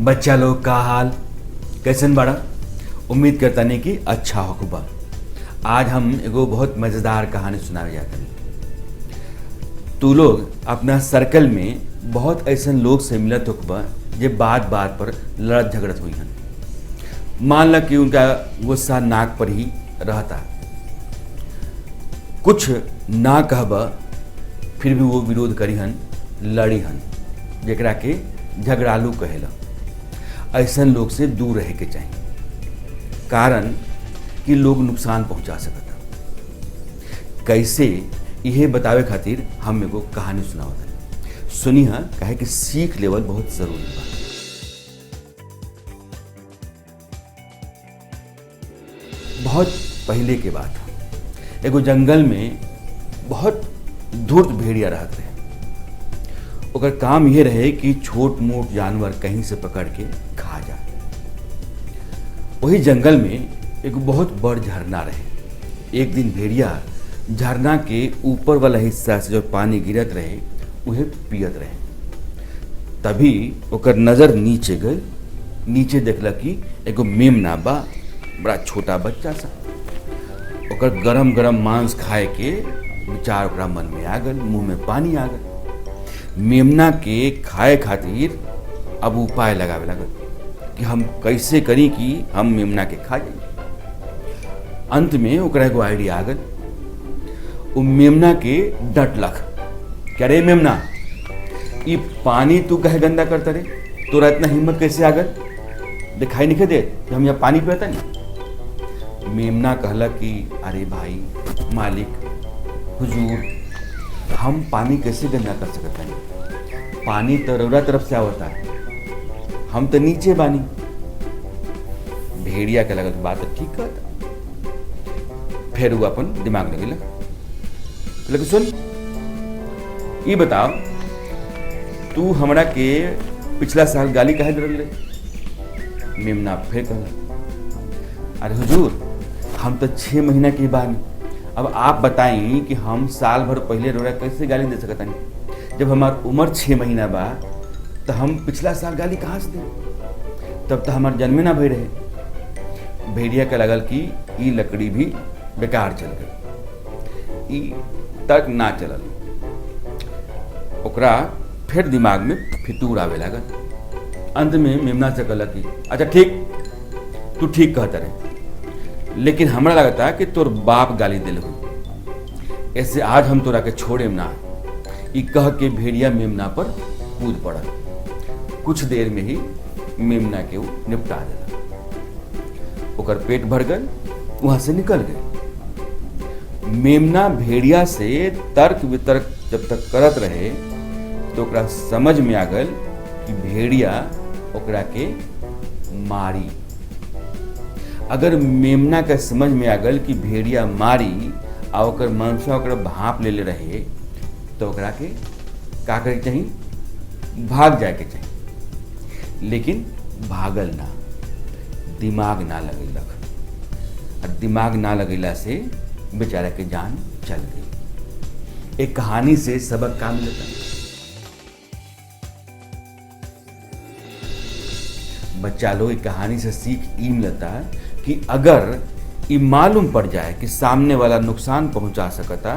बच्चा लोग का हाल कैसन बड़ा। उम्मीद करता नहीं कि अच्छा होगा। आज हम एगो बहुत मज़ेदार कहानी सुनावे जाते हैं। तू लोग अपना सर्कल में बहुत ऐसे लोग से मिलत होगा जे बात बात पर लड़त झगड़त हुई हन। मान ल कि उनका गुस्सा नाक पर ही रहता, कुछ ना कहबा फिर भी वो विरोध करी हन, लड़ी हन, जेकरा के झगड़ालू कहेला। ऐसन लोग से दूर रहे के चाहिए, कारण कि लोग नुकसान पहुंचा सकता। कैसे यह बतावे खातिर हम एगो कहानी सुनावत है। सुनी हा, काहे कि सीख लेवल बहुत जरूरी बा। बहुत पहले के बात है, एगो जंगल में बहुत धूर्त भेड़िया रहत रहे। ओकर काम यह रहे कि छोट मोट जानवर कहीं से पकड़ के खा जाए। वही जंगल में एक बहुत बड़ झरना रहे। एक दिन भेड़िया झरना के ऊपर वाला हिस्सा से जो पानी गिरत रहे उहे पियत रहे। तभी ओकर नजर नीचे गई। नीचे देखला कि एगो मेमना बा, बड़ा छोटा बच्चा सा। ओकर गरम गरम मांस खाए के विचार ओकरा मन में आ गल, मुंह में पानी आ गल। मेमना के खाए खातिर अब उपाय लगावे लगल कि हम कैसे करी कि हम मेमना के खा जाए। अंत में ओकरा एगो आइडिया आ गल। वो मेमना के डटलक, क्या रे मेमना, ये पानी तू कहे गंदा करता रे, तोरा इतना हिम्मत कैसे आ गल? दिखाई नहीं दे कि हम यहाँ पानी पीता नहीं। मेमना कहला कि अरे भाई मालिक हुजूर, हम पानी कैसे गंदा कर सकते हैं? पानी तो रौरा तरफ से आवता है, हम तो नीचे बानी। भेड़िया के लगल बात ठीक कहता। फिर वो अपन दिमाग लगे लगे, सुन ये बताओ, तू हमरा के पिछला साल गाली काहे दे रहे? मेमना फिर कहला, अरे हुजूर, हम तो 6 महीना के बानी। अब आप बताई कि हम साल भर पहले रोड़ा कैसे गाली दे सकता नहीं? जब हमार उम्र 6 महीना बा तो हम पिछला साल गाली कहाँ से दे? तब तो हमार जन्मे ना भई रहे। भेड़िया के लगल कि ई लकड़ी भी बेकार चल गई, ई तर्क ना चलल। ओकरा फिर दिमाग में फितूर आवे लागल। अंत में मेमना से कहला कि अच्छा ठीक, तू ठीक कहता रहे, लेकिन हमरा लगता कि तोर बाप गाली दिल हुई, ऐसे आज हम तोरा के छोड़े ना। ई कह के भेड़िया मेमना पर कूद पड़ा। कुछ देर में ही मेमना के वो निपटा दिला। ओकर पेट भर गल, वहां से निकल गए। मेमना भेड़िया से तर्क वितर्क जब तक करत रहे तो ओकरा समझ में आ गल कि भेड़िया ओकरा के मारी। अगर मेमना के समझ में आ गल कि भेड़िया मारी आ ओकर मनसा ओकरा भाप ले रहे तो ओकरा के का करे चाहिए? भाग जाए के चाहिए। लेकिन भागल ना, दिमाग ना लगेलक। और दिमाग ना लगेला से बेचारा के जान चल गई। एक कहानी से सबक का मिलता? बच्चा लोग एक कहानी से सीख ई मिलता है कि अगर ये मालूम पड़ जाए कि सामने वाला नुकसान पहुंचा सकता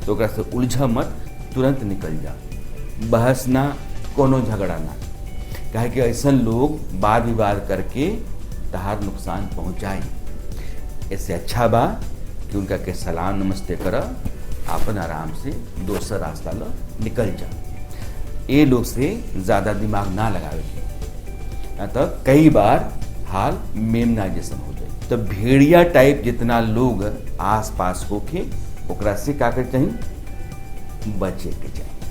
तो ओकरा से उलझा मत, तुरंत निकल जा। बहस ना, कोनो झगड़ा ना, काहे कि ऐसा लोग वाद विवाद करके तहार नुकसान पहुंचाई। इससे अच्छा बा कि उनका के सलाम नमस्ते कर, अपन आराम से दोसर रास्ता लो निकल जा। ये लोग से ज़्यादा दिमाग ना लगावे के, तो कई बार हाल मेमना जैसा हो जाए। तो भेड़िया टाइप जितना लोग आस पास होके ओकरा से का करे चाहिए? बचे के चाहिए।